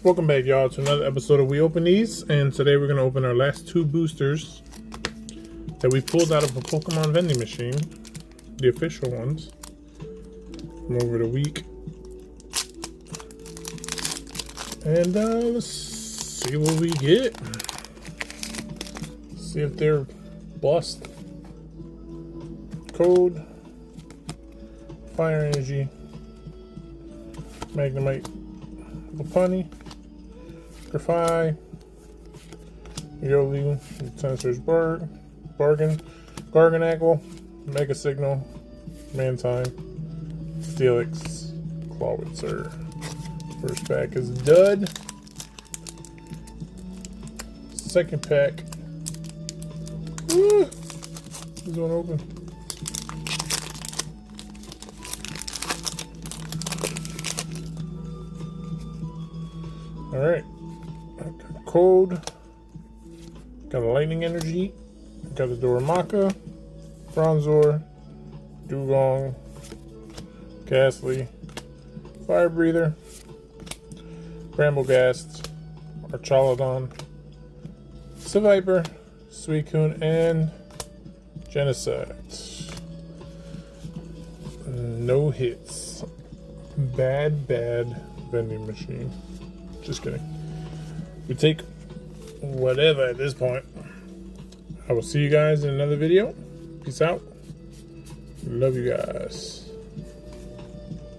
Welcome back, y'all, to another episode of We Open These, and today we're going to open our last two boosters that we pulled out of a Pokemon vending machine, the official ones, from over the week. And let's see what we get. See if they're bust. Code, Fire Energy, Magnemite, Lopunny, Grafai, Yoli, Tensor's Bargain, Garganacl, Mega Signal, Mantine, Steelix, Clawitzer. First pack is dud. Second pack. Woo! This one open. Alright. Code. Got a Lightning Energy. Got a Doramaka. Bronzor. Dugong. Ghastly. Fire Breather. Bramblegast. Archaludon. Seviper. Suicune. And Genocide. No hits. Bad vending machine. Just kidding. We take whatever at this point. I will see you guys in another video. Peace out. Love you guys.